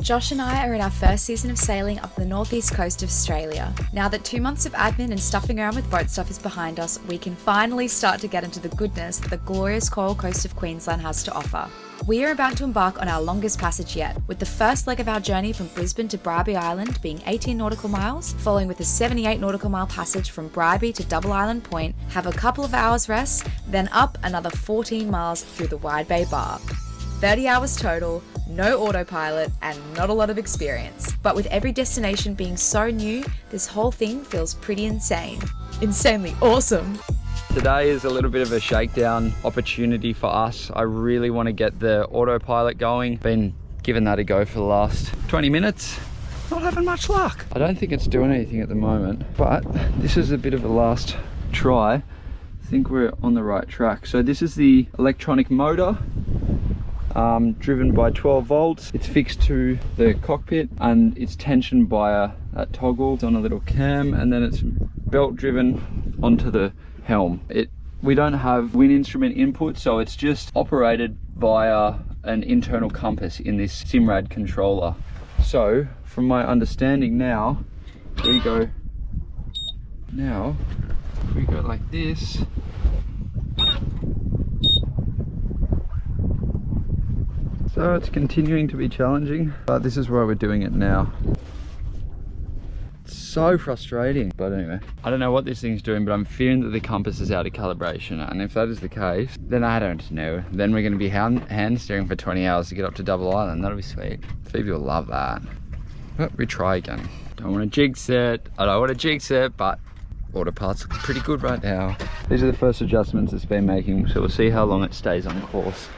Josh and I are in our first season of sailing up the northeast coast of Australia. Now that 2 months of admin and stuffing around with boat stuff is behind us, we can finally start to get into the goodness that the glorious coral coast of Queensland has to offer. We are about to embark on our longest passage yet, with the first leg of our journey from Brisbane to Bribie Island being 18 nautical miles, following with a 78 nautical mile passage from Bribie to Double Island Point, have a couple of hours rest, then up another 14 miles through the Wide Bay Bar. 30 hours total, no autopilot, and not a lot of experience. But with every destination being so new, this whole thing feels pretty insane. Insanely awesome. Today is a little bit of a shakedown opportunity for us. I really want to get the autopilot going. Been giving that a go for the last 20 minutes. Not having much luck. I don't think it's doing anything at the moment, but this is a bit of a last try. I think we're on the right track. So this is the electronic motor. Driven by 12 volts. It's fixed to the cockpit and it's tensioned by a toggle. It's on a little cam, and then it's belt driven onto the helm. We don't have wind instrument input, so it's just operated via an internal compass in this Simrad controller. So from my understanding now, we go like this. So it's continuing to be challenging, but this is why we're doing it now. It's so frustrating. But anyway, I don't know what this thing's doing, but I'm fearing that the compass is out of calibration. And if that is the case, then I don't know. Then we're going to be hand steering for 20 hours to get up to Double Island. That'll be sweet. Phoebe will love that. But we try again. Don't want to jinx it. I don't want to jinx it, but autopilot's looking pretty good right now. These are the first adjustments it's been making, so we'll see how long it stays on course.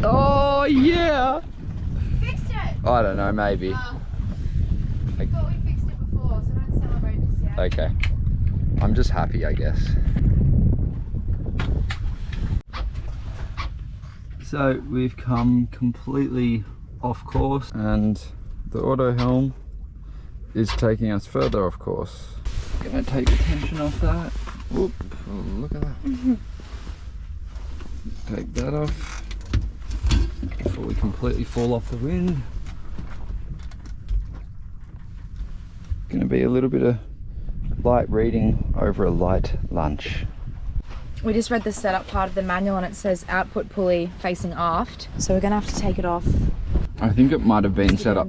Oh yeah! Fixed it! I don't know, maybe. I thought we fixed it before, so don't celebrate just yet. Okay. I'm just happy, I guess. So we've come completely off course and the auto helm is taking us further off course. Gonna take the tension off that. Whoop, oh, look at that. Take that off before we completely fall off the wind. Gonna be a little bit of light reading over a light lunch. We just read the setup part of the manual and it says output pulley facing aft. So we're gonna have to take it off. I think it might have been set up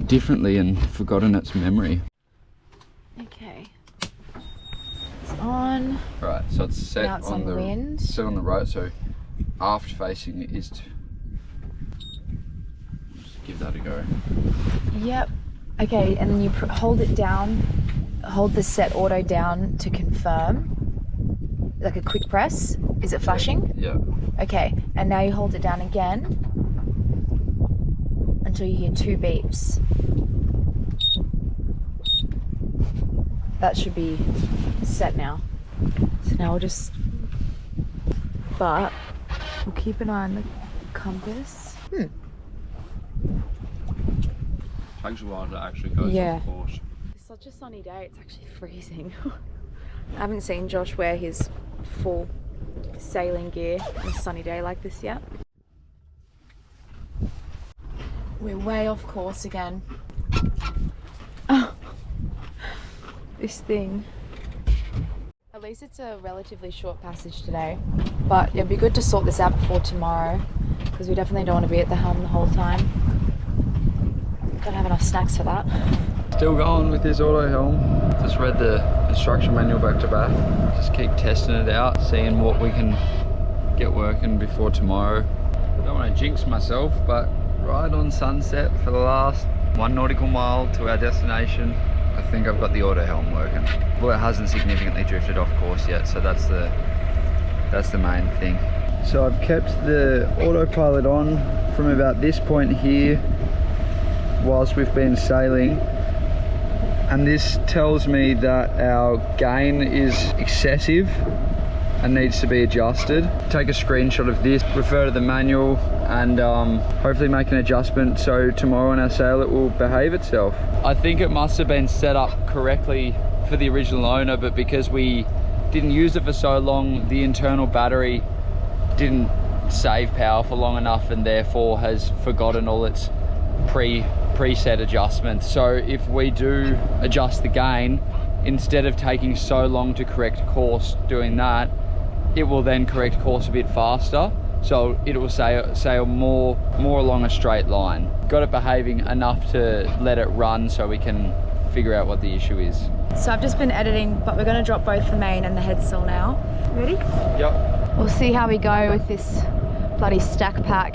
differently and forgotten its memory. Okay. It's on. Right, so it's set Now it's on the wind. Set on the right, so aft facing is to just give that a go. Yep. Okay, and then you hold it down, hold the set auto down to confirm. Like a quick press. Is it flashing? Yeah. Okay, and now you hold it down again until you hear 2 beeps. That should be set now. So now we'll just, but we'll keep an eye on the compass. Takes a while to actually go off course. It's such a sunny day, it's actually freezing. I haven't seen Josh wear his full sailing gear on a sunny day like this yet. We're way off course again. Oh, this thing. At least it's a relatively short passage today, but it'd be good to sort this out before tomorrow because we definitely don't want to be at the helm the whole time. Don't have enough snacks for that. Still going with this auto helm. Just read the instruction manual back to back. Just keep testing it out, seeing what we can get working before tomorrow. I don't want to jinx myself, but right on sunset for the last 1 nautical mile to our destination, I think I've got the auto helm working. Well, it hasn't significantly drifted off course yet, so that's the main thing. So I've kept the autopilot on from about this point here whilst we've been sailing, and this tells me that our gain is excessive and needs to be adjusted. Take a screenshot of this, refer to the manual, and hopefully make an adjustment so tomorrow on our sail it will behave itself. I think it must have been set up correctly for the original owner, but because we didn't use it for so long, the internal battery didn't save power for long enough and therefore has forgotten all its preset adjustments. So if we do adjust the gain, instead of taking so long to correct course doing that, it will then correct course a bit faster. So it will sail more along a straight line. Got it behaving enough to let it run so we can figure out what the issue is. So I've just been editing, but we're going to drop both the main and the head sail now. Ready? Yep. We'll see how we go with this bloody stack pack.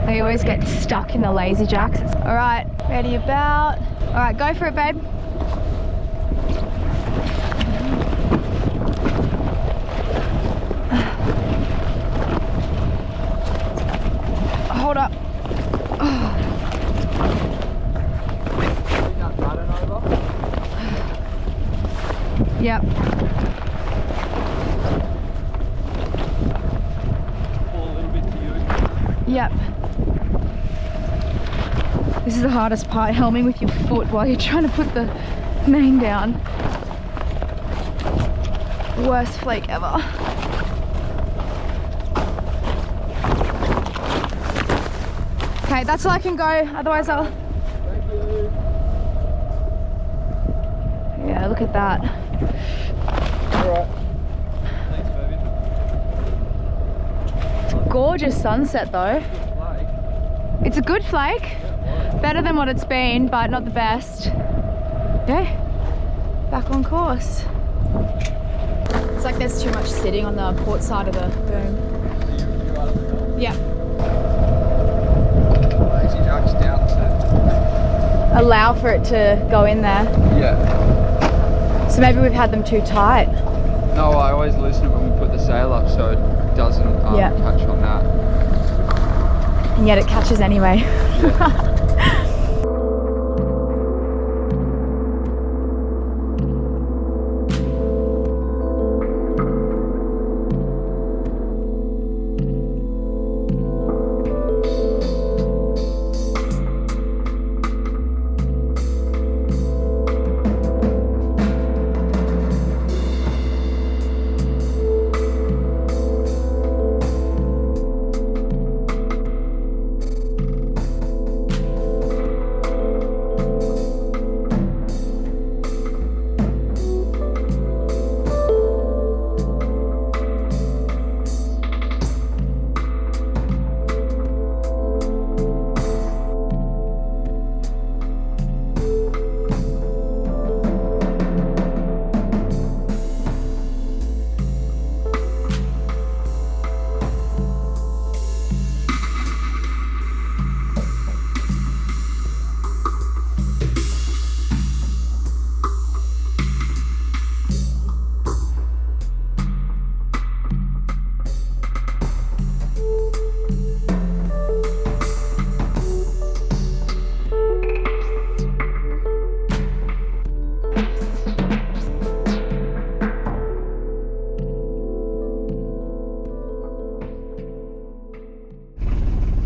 They always get stuck in the lazy jacks. All right, ready about. All right, go for it, babe. Hold up. Yep. Pull a little bit to you. Yep. This is the hardest part, helming with your foot while you're trying to put the main down. Worst flake ever. Okay, that's all I can go, otherwise I'll... Thank you. Yeah, look at that. Alright. Thanks, baby. It's a gorgeous sunset though. It's a good flake. Better than what it's been, but not the best. Okay, back on course. It's like there's too much sitting on the port side of the boom. Yeah. Lazy jack's down to... Allow for it to go in there. Yeah. So maybe we've had them too tight. No, I always loosen it when we put the sail up so it doesn't catch on that. And yet it catches anyway. Yeah.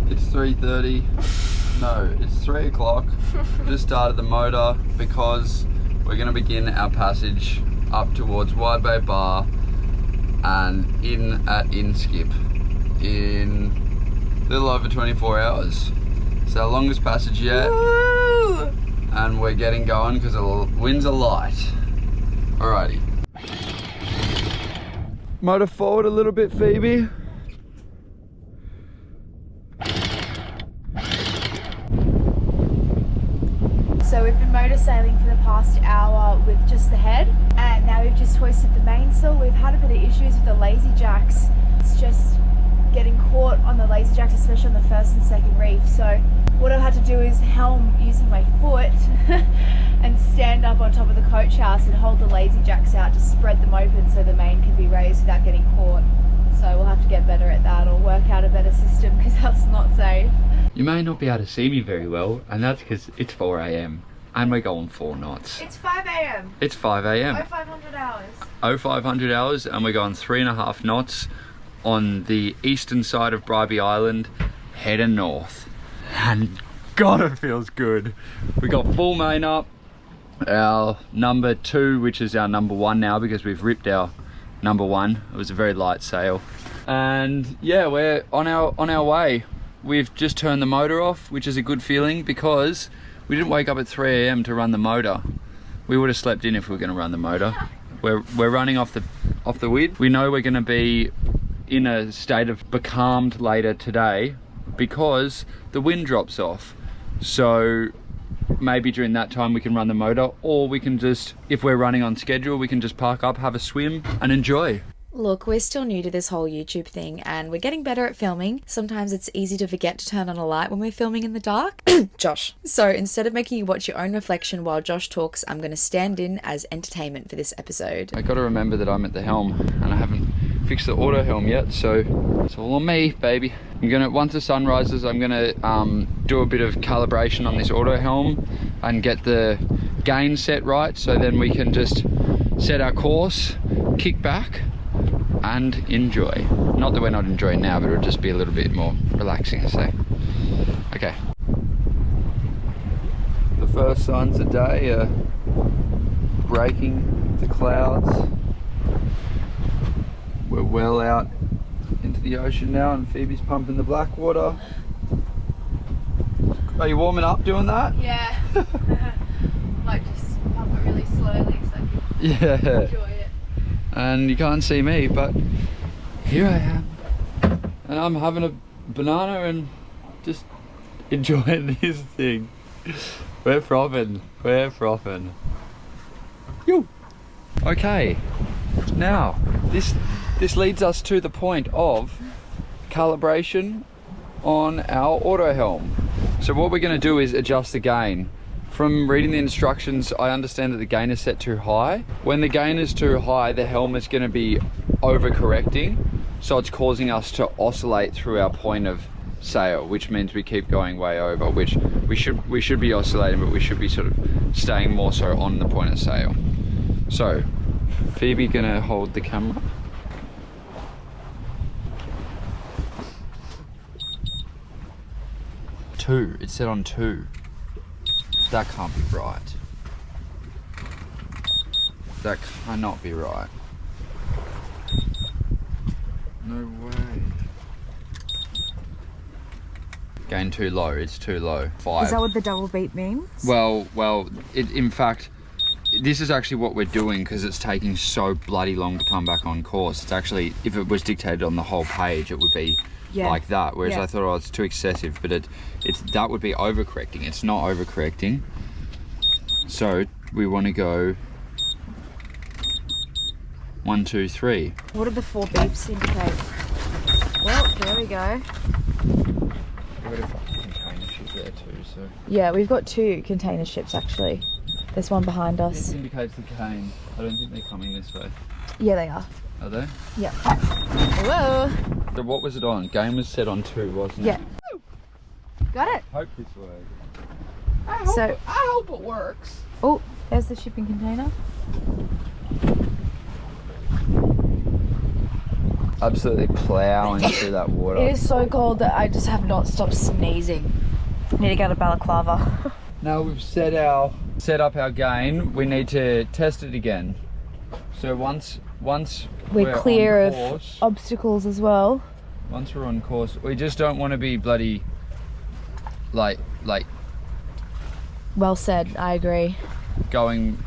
It's 3:30. No, it's 3 o'clock. Just started the motor because we're going to begin our passage up towards Wide Bay Bar and in at Inskip in a little over 24 hours. It's our longest passage yet. Woo! And we're getting going because the winds are light. Alrighty. Motor forward a little bit, Phoebe. So we've been motor sailing for the past hour with just the head, and now we've just hoisted the mainsail. We've had a bit of issues with the lazy jacks. It's just getting caught on the lazy jacks, especially on the first and second reef. So what I've had to do is helm using my foot and stand up on top of the coach house and hold the lazy jacks out to spread them open so the main can be raised without getting caught. So we'll have to get better at that or work out a better system because that's not safe. You may not be able to see me very well, and that's because it's 4 AM and we're going 4 knots. It's 5 AM. It's 5 AM. 0500 hours. 0500 hours, and we're going 3.5 knots on the eastern side of Bribie Island, heading north. And God, it feels good. We got full main up, our number 2, which is our number 1 now because we've ripped our number 1. It was a very light sail. And yeah, we're on our way. We've just turned the motor off, which is a good feeling because we didn't wake up at 3 AM to run the motor. We would have slept in if we were going to run the motor. We're running off the wind. We know we're going to be in a state of becalmed later today because the wind drops off. So maybe during that time we can run the motor, or we can just, if we're running on schedule, we can just park up, have a swim and enjoy. Look, we're still new to this whole YouTube thing and we're getting better at filming. Sometimes it's easy to forget to turn on a light when we're filming in the dark. Josh. So instead of making you watch your own reflection while Josh talks, I'm going to stand in as entertainment for this episode. I got to remember that I'm at the helm and I haven't fixed the auto helm yet, so it's all on me, baby. Once the sun rises, I'm gonna do a bit of calibration on this auto helm and get the gain set right, so then we can just set our course, kick back and enjoy. Not that we're not enjoying now, but it'll just be a little bit more relaxing, I say. Okay. The first signs of day are breaking the clouds. We're well out into the ocean now and Phoebe's pumping the black water. Are you warming up doing that? Yeah. Might just pump it really slowly so I can enjoy it. And you can't see me, but here I am. And I'm having a banana and just enjoying this thing. We're frothing. Yo. Okay. Now, this leads us to the point of calibration on our auto helm. So what we're going to do is adjust the gain. From reading the instructions, I understand that the gain is set too high. When the gain is too high, the helm is going to be overcorrecting, so it's causing us to oscillate through our point of sail, which means we keep going way over, which we should be oscillating, but we should be sort of staying more so on the point of sail. So Phoebe gonna hold the camera. Two, it's set on 2. That can't be right. That cannot be right. No way. Gain too low, it's too low. 5. Is that what the double beat means? Well, in fact, this is actually what we're doing because it's taking so bloody long to come back on course. It's actually, if it was dictated on the whole page, it would be like that. Whereas I thought, oh, it's too excessive, but that would be overcorrecting. It's not overcorrecting. So we want to go 1, 2, 3. What do the 4 beeps indicate? Well, there we go. We've got a fucking container ship there too, so. Yeah, we've got 2 container ships actually. There's one behind us. This indicates the cane. I don't think they're coming this way. Yeah, they are. Are they? Yeah. Whoa! So what was it on? Game was set on 2, wasn't it? Yeah. Got it. Hope this works. I hope it works. Oh, there's the shipping container. Absolutely ploughing through that water. It is so cold that I just have not stopped sneezing. Need to get a balaclava. Now we've set up our gain, we need to test it again. So once we're clear on course, of obstacles as well. Once we're on course, we just don't want to be bloody like Well said, I agree. going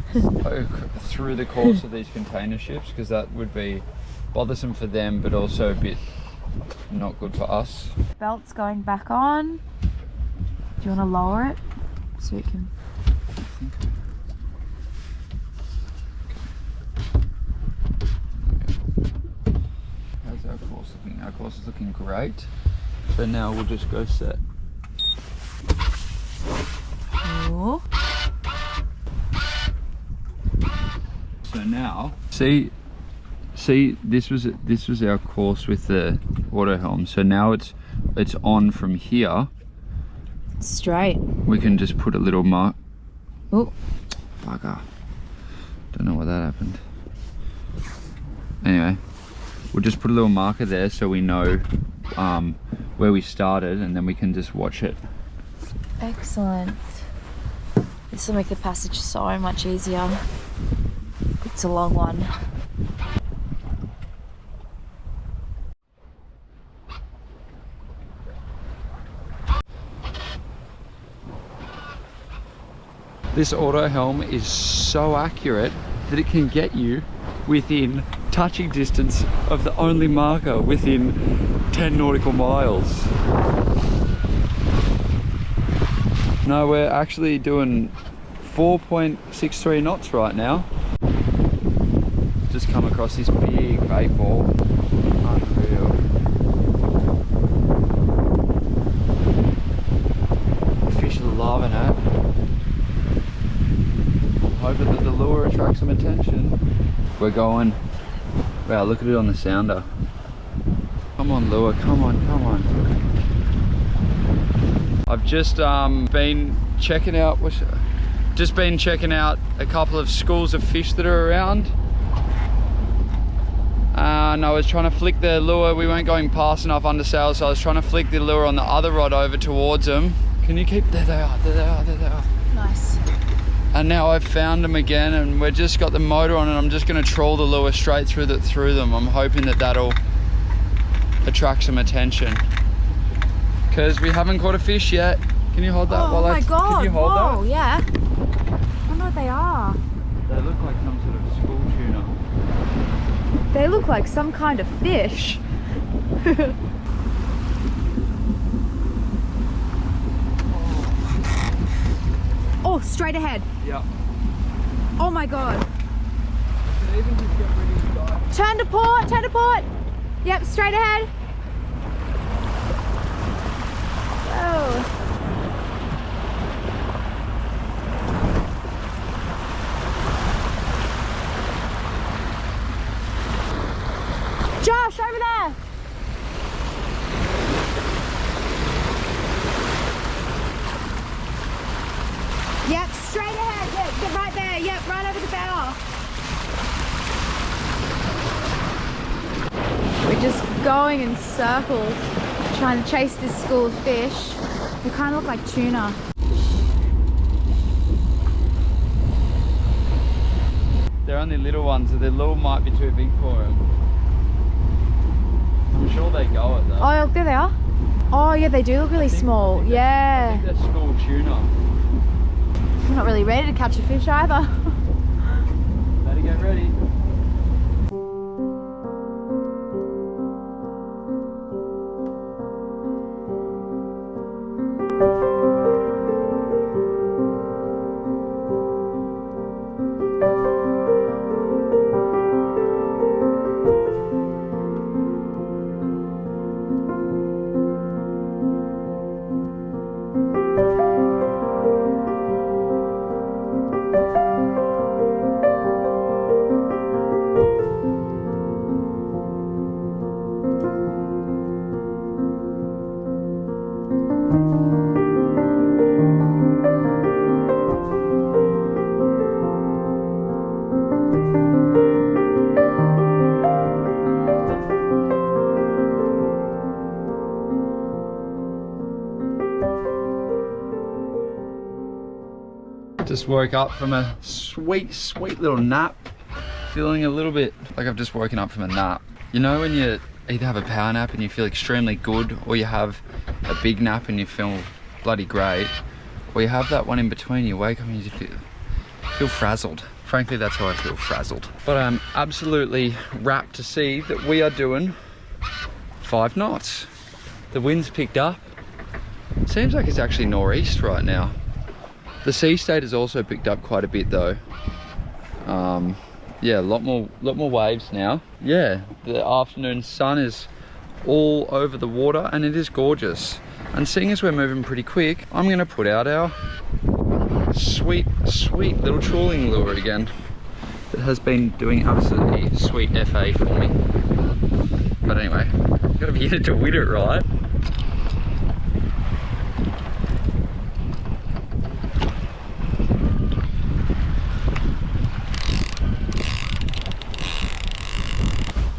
through the course of these container ships, because that would be bothersome for them but also a bit not good for us. Belt's going back on. Do you want to lower it so it can... How's our course looking? Our course is looking great. So now we'll just go set. Ooh. So now, see, this was our course with the auto helm. So now it's on from here. Straight. We can just put a little mark. Oh, Bugger. Don't know why that happened. Anyway, we'll just put a little marker there so we know where we started, and then we can just watch it. excellent. This will make the passage so much easier. It's a long one. This auto helm is so accurate that it can get you within touching distance of the only marker within 10 nautical miles. No, we're actually doing 4.63 knots right now. Just come across this big bait ball. Unreal. Fish are loving it. Hoping that the lure attracts some attention. We're going. Wow, look at it on the sounder. Come on, lure, come on, come on. I've just been checking out a couple of schools of fish that are around. And I was trying to flick the lure. We weren't going past enough undersail, so I was trying to flick the lure on the other rod over towards them. Can you keep? There they are, there they are, there they are. Nice. And now I've found them again, and we've just got the motor on, and I'm just going to trawl the lure straight through them. I'm hoping that that'll attract some attention, because we haven't caught a fish yet. Can you hold that? Oh my God! Can you hold Whoa, that? yeah. I wonder what they are. They look like some sort of school tuna. They look like some kind of fish. Oh, straight ahead. Yeah. Oh my God. Can even just get ready to dive. Turn to port, turn to port. Yep, straight ahead. Oh. Josh, over there. Yep, straight ahead. Yep, get right there. Yep, right over the bow. We're just going in circles, trying to chase this school of fish. They kind of look like tuna. They're only little ones, so their lure might be too big for them. I'm sure they go it though. Oh, look, there they are. Oh, yeah, they do look really small. Yeah. I think they're school tuna. I'm not really ready to catch a fish either. Better get ready. Just woke up from a sweet little nap. Feeling a little bit like I've just woken up from a nap. You know when you either have a power nap and you feel extremely good, or you have a big nap and you feel bloody great, or you have that one in between, you wake up and you just feel frazzled. Frankly, that's how I feel, frazzled. But I'm absolutely rapt to see that we are doing 5 knots. The wind's picked up. Seems like it's actually northeast right now. The sea state has also picked up quite a bit though. Yeah, a lot more waves now. Yeah, the afternoon sun is all over the water and it is gorgeous. And seeing as we're moving pretty quick, I'm gonna put out our sweet little trawling lure again. It has been doing absolutely sweet FA for me. But anyway, you've gotta be in it to win it, right?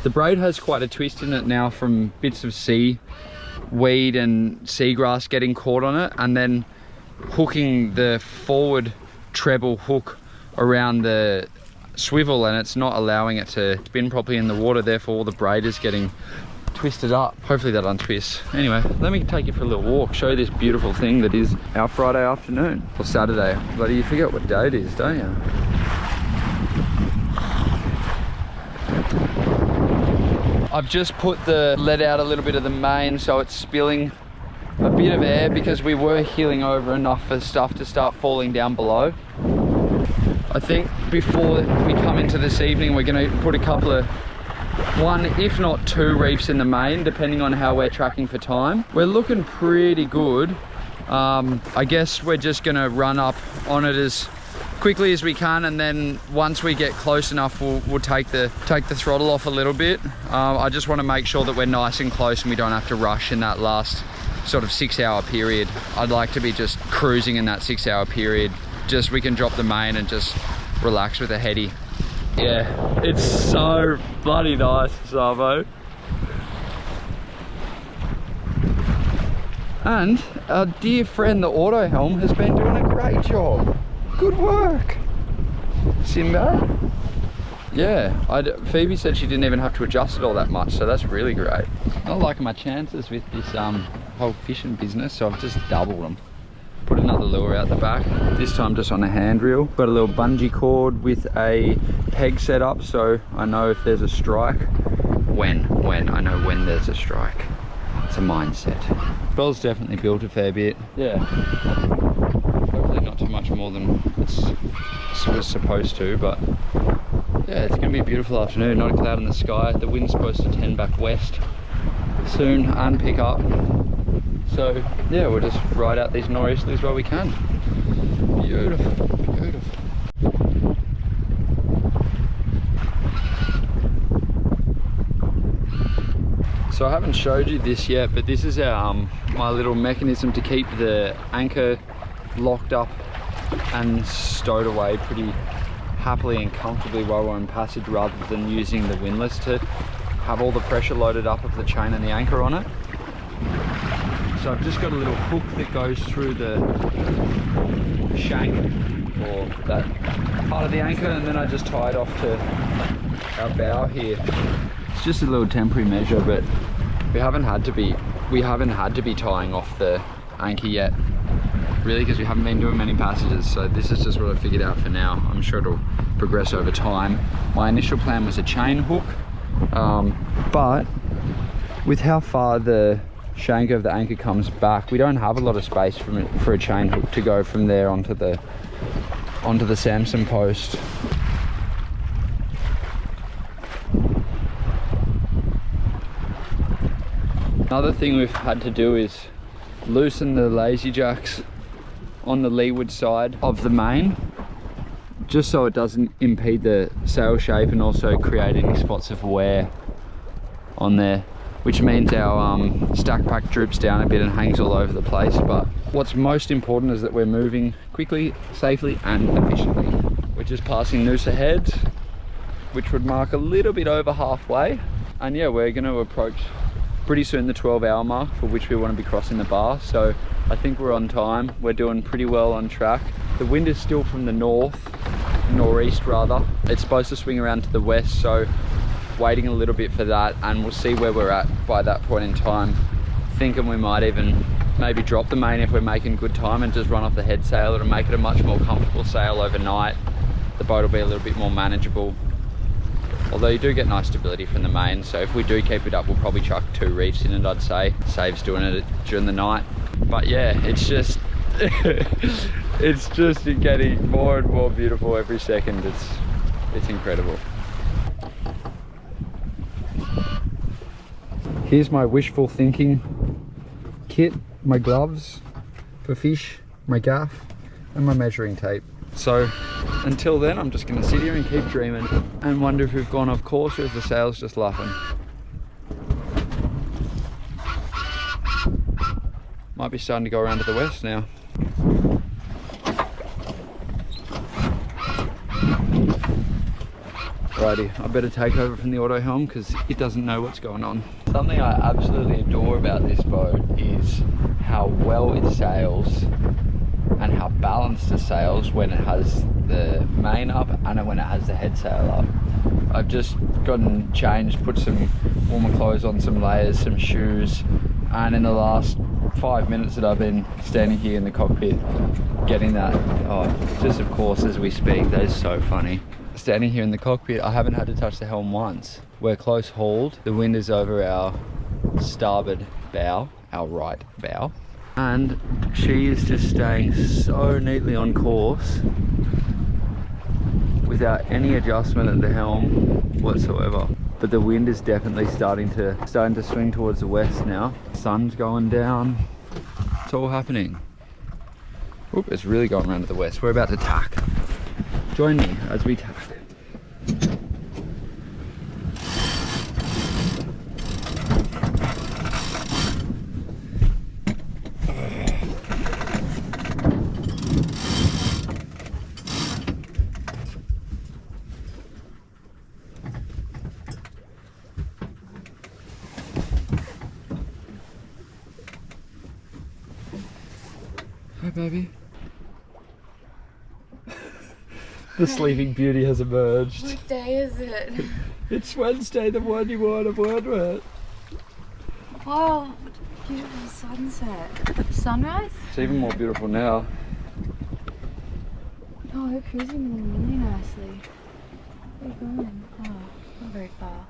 The braid has quite a twist in it now from bits of sea weed and seagrass getting caught on it, and then hooking the forward treble hook around the swivel, and it's not allowing it to spin properly in the water, therefore all the braid is getting twisted up. Hopefully that untwists. Anyway, let me take you for a little walk, show you this beautiful thing that is our Friday afternoon, or Saturday. Bloody, you forget what day it is, don't you? I've just put the let out a little bit of the main, so it's spilling a bit of air because we were heeling over enough for stuff to start falling down below. I think before we come into this evening, we're going to put a couple of, one if not two reefs in the main, depending on how we're tracking for time. We're looking pretty good. I guess we're just going to run up on it as quickly as we can, and then once we get close enough, we'll take the throttle off a little bit. I just want to make sure that we're nice and close and we don't have to rush in that last sort of 6 hour period. I'd like to be just cruising in that 6 hour period. Just we can drop the main and just relax with a heady. Yeah, it's so bloody nice, Savo. And our dear friend the auto helm has been doing a great job. Good work, Sinbad. Yeah, Phoebe said she didn't even have to adjust it all that much, so that's really great. Not liking my chances with this whole fishing business, so I've just doubled them. Put another lure out the back, this time just on a hand reel. Got a little bungee cord with a peg set up, so I know if there's a strike. I know when there's a strike. It's a mindset. Bell's definitely built a fair bit. Yeah. Hopefully not too much more than it was supposed to, but yeah, it's gonna be a beautiful afternoon. Not a cloud in the sky. The wind's supposed to tend back west soon and pick up. So yeah, we'll just ride out these nor'easterlies while we can. Beautiful, beautiful. So I haven't showed you this yet, but this is our my little mechanism to keep the anchor locked up and stowed away pretty happily and comfortably while we're in passage, rather than using the windlass to have all the pressure loaded up of the chain and the anchor on it. So I've just got a little hook that goes through the shank, or that part of the anchor, and then I just tie it off to our bow here. It's just a little temporary measure, but we haven't had to be tying off the anchor yet, really, because we haven't been doing many passages. So this is just what I figured out for now. I'm sure it'll progress over time. My initial plan was a chain hook, but with how far the shank of the anchor comes back, we don't have a lot of space for a chain hook to go from there onto the Samson post. Another thing we've had to do is loosen the lazy jacks on the leeward side of the main, just so it doesn't impede the sail shape and also create any spots of wear on there, which means our stack pack droops down a bit and hangs all over the place. But what's most important is that we're moving quickly, safely and efficiently. We're just passing Noosa Head, which would mark a little bit over halfway, and yeah, we're going to approach pretty soon the 12-hour mark, for which we want to be crossing the bar. So I think we're on time. We're doing pretty well on track. The wind is still from the northeast rather. It's supposed to swing around to the west, so waiting a little bit for that, and we'll see where we're at by that point in time. Thinking we might even maybe drop the main if we're making good time and just run off the head sail. It'll make it a much more comfortable sail overnight. The boat will be a little bit more manageable, although you do get nice stability from the main. So if we do keep it up, we'll probably chuck 2 reefs in it, I'd say. Saves doing it during the night. But yeah, it's just it's just getting more and more beautiful every second. It's incredible. Here's my wishful thinking kit, my gloves for fish, my gaff and my measuring tape. So until then, I'm just going to sit here and keep dreaming and wonder if we've gone off course or if the sail's just laughing. Might be starting to go around to the west now. Righty, I better take over from the auto helm because it doesn't know what's going on. Something I absolutely adore about this boat is how well it sails and how balanced it sails when it has the main up and when it has the head sail up. I've just gotten changed, put some warmer clothes on, some layers, some shoes, and in the last 5 minutes that I've been standing here in the cockpit getting that, just of course as we speak, that is so funny. Standing here in the cockpit, I haven't had to touch the helm once. We're close hauled, the wind is over our starboard bow, our right bow, and she is just staying so neatly on course without any adjustment at the helm whatsoever. But the wind is definitely starting to swing towards the west now. Sun's going down. It's all happening. Oop, it's really going around to the west. We're about to tack. Join me as we tack. Hi, baby. The Sleeping Beauty has emerged. What day is it? It's Wednesday, the one you want of Wordworth. Wow, beautiful sunset. Sunrise? It's even more beautiful now. Oh, we're cruising really nicely. Where are you going? Oh, not very far.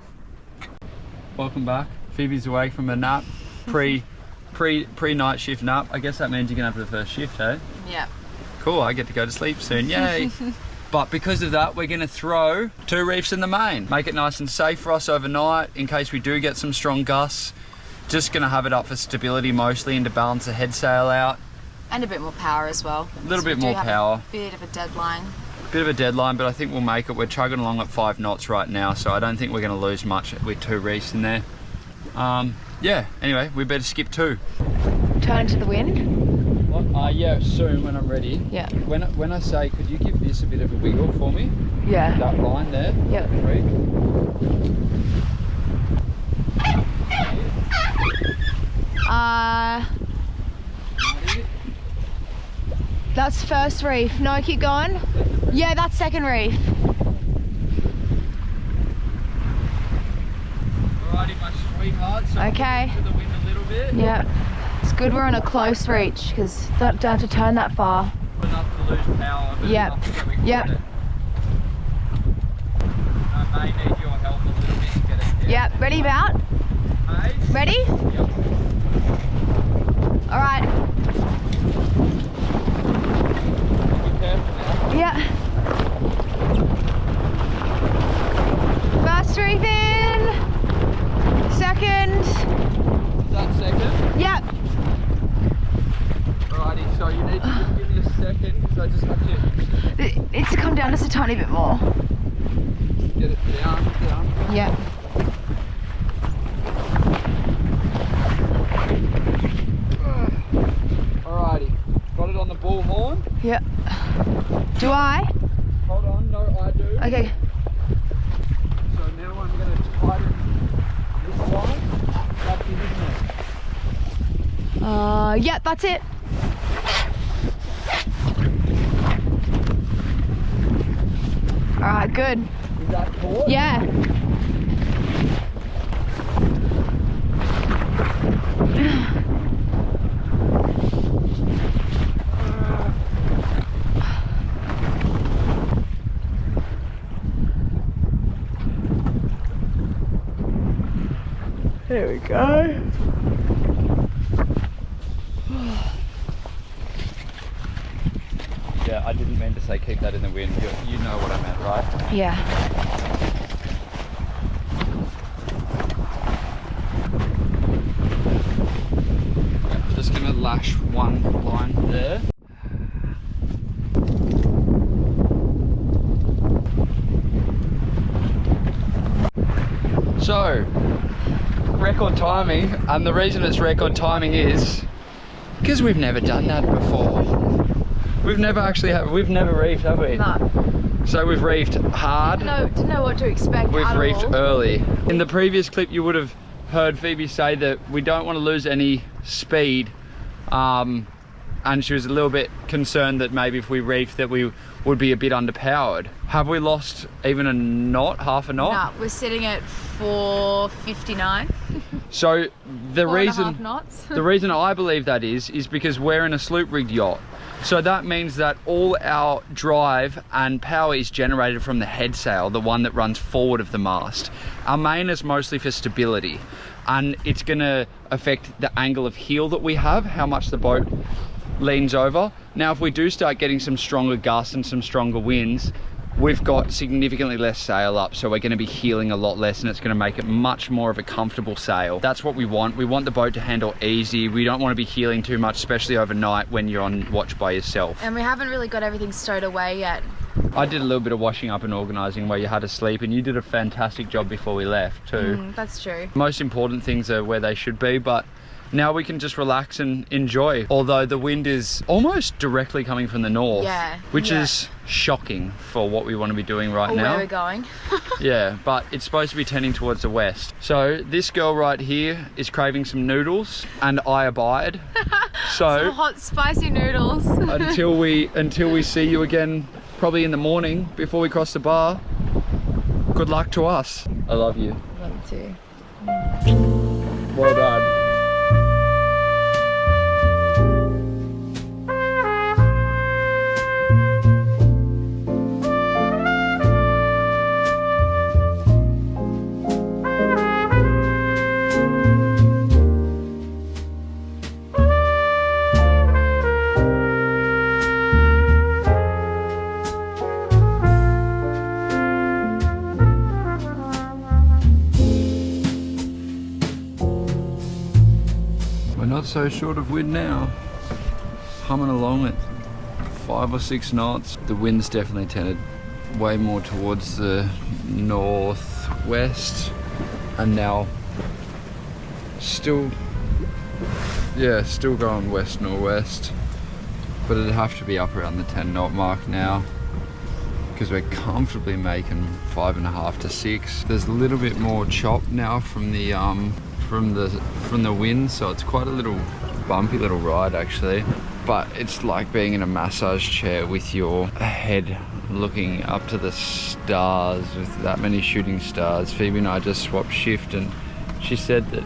Welcome back. Phoebe's awake from a nap. Pre-night shift nap. I guess that means you're gonna have the first shift, eh? Yeah. Cool, I get to go to sleep soon, yay. But because of that, we're gonna throw 2 reefs in the main. Make it nice and safe for us overnight in case we do get some strong gusts. Just gonna have it up for stability mostly and to balance the head sail out. And a bit more power as well. A little bit more power. A bit of a deadline. Bit of a deadline, but I think we'll make it. We're chugging along at 5 knots right now, so I don't think we're gonna lose much with 2 reefs in there. Yeah, anyway, we better skip 2. Turn to the wind? Yeah, soon when I'm ready. Yeah. When I say, could you give this a bit of a wiggle for me? Yeah. That line there? Yep. That's first reef. No, keep going. Yeah, that's second reef. Alrighty, my sweetheart. So Okay. to the wind a little bit. Yeah. It's good we're on a close reach because don't have to turn that far. Enough to lose power. But Yep. enough that we can Yep. get it. I may need your help a little bit to get it down. Yep. Ready, about? Hey? Ready? Yep. All right. Be careful now. Yeah. First reef in. Second. Is that second? Yep. Alrighty, so you need to just give me a second because I just have to It needs to come down just a tiny bit more. get it down. Yep. Alrighty, got it on the bullhorn. Yep. Do I? Hold on, no, I do. Okay. So now I'm going to tighten this line. That's it, isn't it? Yep, that's it. All right, good. Is that taut? Yeah. There we go. Yeah, I didn't mean to say keep that in the wind. You know what I meant, right? Yeah. I'm just going to lash one line there. So, record timing, and the reason it's record timing is because we've never done that before. We've never reefed, have we? No. So we've reefed hard. Didn't know what to expect. We've at reefed all. early. In the previous clip, you would have heard Phoebe say that we don't want to lose any speed and she was a little bit concerned that maybe if we reefed that we would be a bit underpowered. Have we lost even a knot, half a knot? No, we're sitting at 4:59. So the 4.5 knots. the reason I believe that is because we're in a sloop rigged yacht. So that means that all our drive and power is generated from the head sail, the one that runs forward of the mast. Our main is mostly for stability, and it's gonna affect the angle of heel that we have, how much the boat leans over. Now, if we do start getting some stronger gusts and some stronger winds, we've got significantly less sail up, so we're going to be heeling a lot less, and it's going to make it much more of a comfortable sail. That's what we want. We want the boat to handle easy. We don't want to be heeling too much, especially overnight when you're on watch by yourself. And we haven't really got everything stowed away yet. I did a little bit of washing up and organising where you had to sleep, and you did a fantastic job before we left too. That's true. Most important things are where they should be, but now we can just relax and enjoy. Although the wind is almost directly coming from the north, which is shocking for what we want to be doing right now. Where we're going. Yeah, but it's supposed to be tending towards the west. So this girl right here is craving some noodles, and I abide. So some hot spicy noodles. until we see you again, probably in the morning before we cross the bar, good luck to us. I love you. Love you too. Well done. Not so short of wind now, humming along at 5 or 6 knots. The wind's definitely tended way more towards the northwest, and now still going west northwest, but it'd have to be up around the 10 knot mark now, because we're comfortably making 5.5 to 6. There's a little bit more chop now from the wind, so it's quite a little bumpy little ride actually, but it's like being in a massage chair with your head looking up to the stars with that many shooting stars. Phoebe and I just swapped shift, and she said that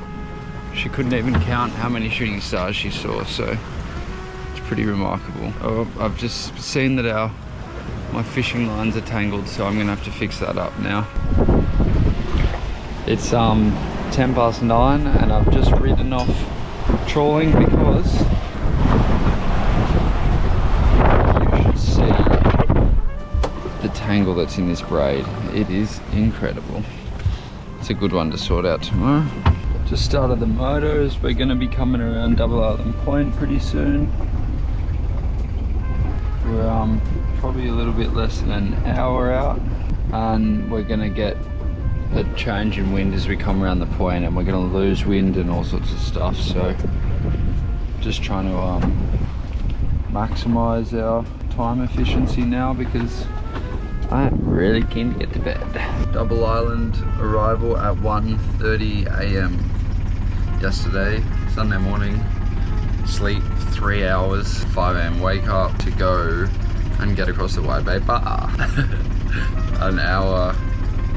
she couldn't even count how many shooting stars she saw, so it's pretty remarkable. Oh, I've just seen that my fishing lines are tangled, so I'm gonna have to fix that up now. It's 10 past 9 and I've just ridden off trawling because you should see the tangle that's in this braid. It is incredible. It's a good one to sort out tomorrow. Just started the motors. We're going to be coming around Double Island Point pretty soon. We're probably a little bit less than an hour out, and we're going to get a change in wind as we come around the point, and we're going to lose wind and all sorts of stuff, so just trying to maximize our time efficiency now, because I'm really keen to get to bed. Double Island arrival at 1:30 AM yesterday, Sunday morning. Sleep 3 hours, 5 AM wake up to go and get across the Wide Bay Bar. An hour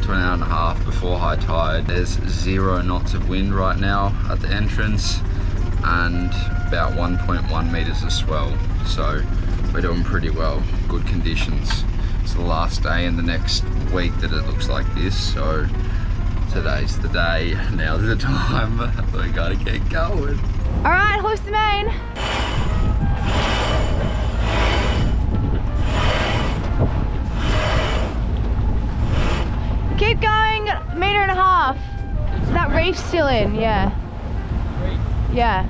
to an hour and a half before high tide. There's 0 knots of wind right now at the entrance and about 1.1 meters of swell, so we're doing pretty well. Good conditions. It's the last day in the next week that it looks like this, so today's the day. Now's the time. We gotta get going. All right, hoist the main. Keep going, 1.5 meters. That reef's still in, yeah. Yeah.